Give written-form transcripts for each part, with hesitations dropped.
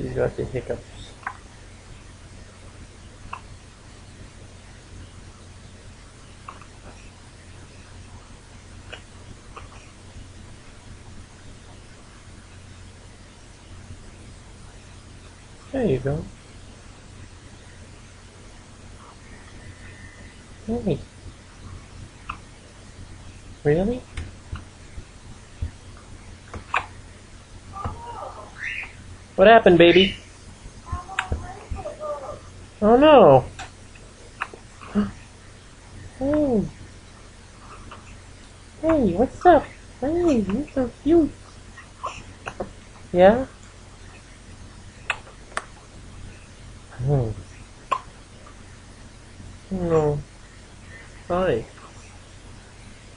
She's got the hiccups. There you go. Hey. Really? What happened, baby? Oh no. Hey. Hey, what's up? Hey, you're so cute. Yeah? Oh. No. Hi.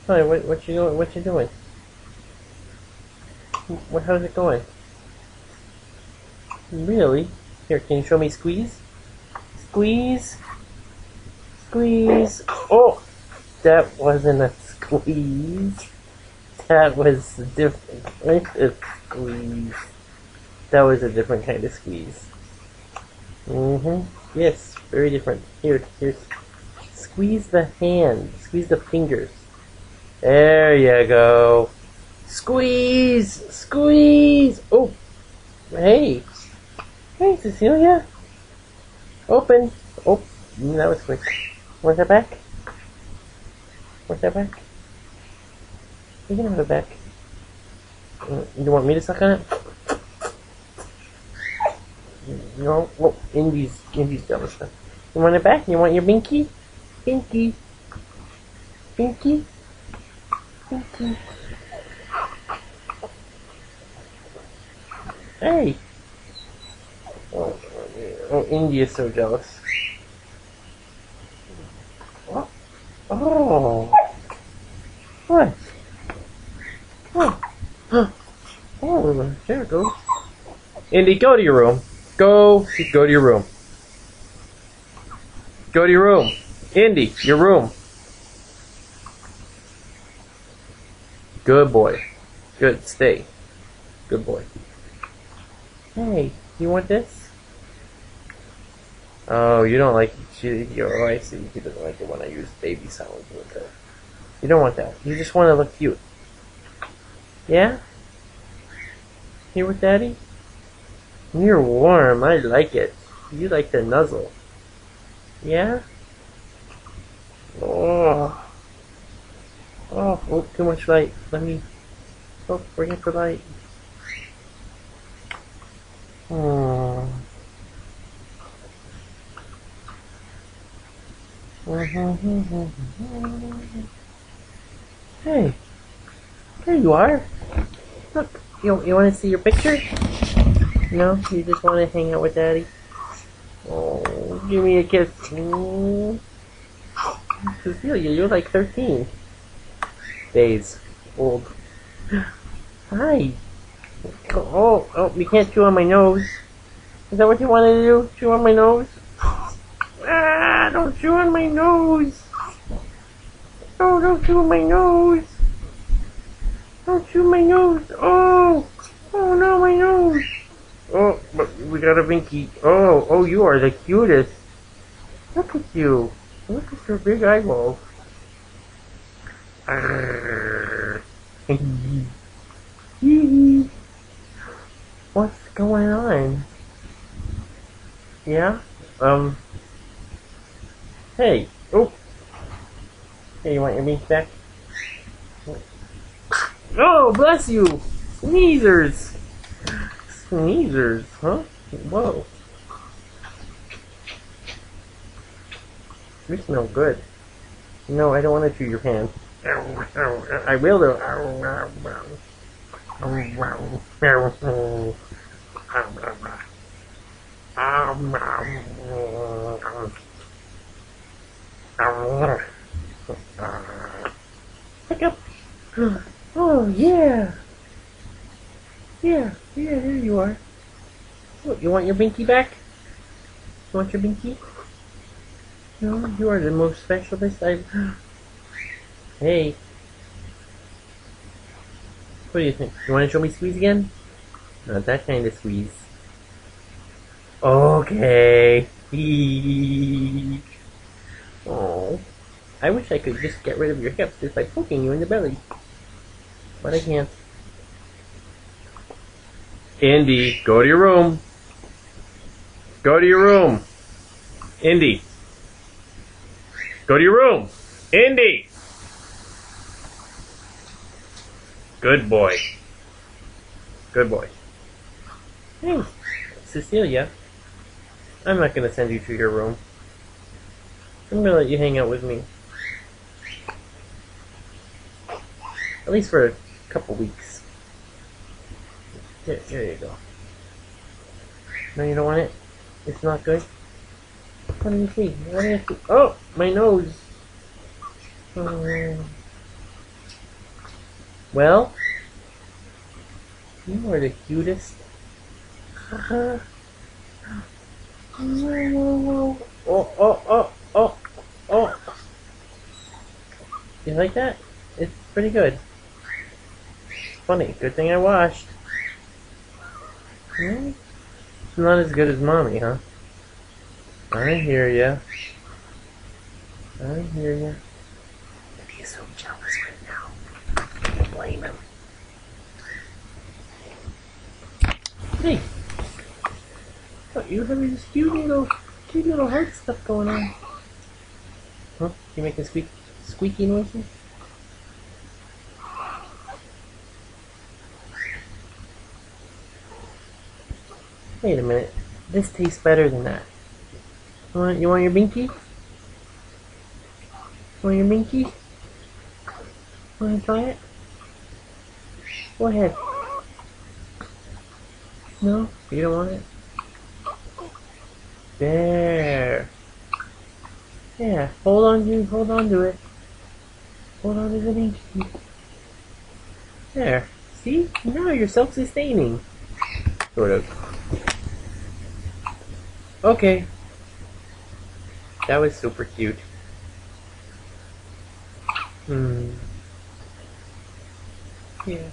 Hi, what you doing? What you doing? How's it going? Really? Here, can you show me squeeze? Squeeze? Squeeze? Oh! That wasn't a squeeze. That was a different kind of squeeze. That was a different kind of squeeze. Yes, very different. Here. Squeeze the hand. Squeeze the fingers. There you go. Squeeze! Squeeze! Oh! Hey! Hey, Cecilia! Open! Oh, that was quick. Want that back? Want that back? You can have it back. You want me to suck on it? No? Oh, Indy's jealous stuff. You want it back? You want your binky? Binky? Binky? Binky? Hey! Oh, Indy is so jealous. Oh! What? Oh, there it goes. Indy, go to your room. Go to your room. Go to your room. Indy, your room. Good boy. Good, stay. Good boy. Hey, you want this? Oh, you don't like it. Oh, I see. He doesn't like it when I use baby sounds with her. You don't want that. You just want to look cute. Yeah? Here with Daddy? You're warm. I like it. You like the nuzzle. Yeah? Oh. Oh, too much light. Let me... Oh, bring it for light. Oh. Hey. There you are. Look. You want to see your picture? No? You just want to hang out with Daddy? Oh, give me a kiss. Cecilia, you're like 13 days old. Hi. Oh, you can't chew on my nose. Is that what you wanted to do? Chew on my nose? Ah, don't chew on my nose. Oh, don't chew on my nose. Don't chew my nose. Oh no, my nose. Oh, but we got a binky. Oh, you are the cutest. Look at you. Look at your big eyeballs. What's going on? Yeah? Hey. Oh. Hey, you want your meat back? Oh, bless you! Sneezers! Sneezers, huh? Whoa. You smell good. No, I don't want to chew your hand. I will though. Hiccup. Oh yeah. Yeah, there you are. What, you want your binky back? You want your binky? No, you are the most specialist I've... Hey. What do you think? You want to show me squeeze again? Not that kind of squeeze. Okay. Oh, I wish I could just get rid of your hips just by poking you in the belly, but I can't. Indy, go to your room. Go to your room. Indy, go to your room. Indy. Good boy. Good boy. Hey, Cecilia, I'm not going to send you to your room. I'm going to let you hang out with me. At least for a couple weeks. There you go. No, you don't want it? It's not good? What do you see? What do you see? Oh, my nose. Well, you are the cutest. Oh, oh, oh, oh, oh. You like that? It's pretty good. Funny, good thing I washed. It's not as good as mommy, huh? I hear ya. I hear ya. He's so jealous right now. I can't blame him. Hey! Oh, you have this cute little heart stuff going on. Huh? You making squeaky noises? Wait a minute. This tastes better than that. You want your binky? Want your binky? Want to try it? Go ahead. No? You don't want it? There. Yeah, hold on to it. Hold on to the binky. There. See? Now you're self-sustaining. Sort of. Okay. That was super cute. Yeah.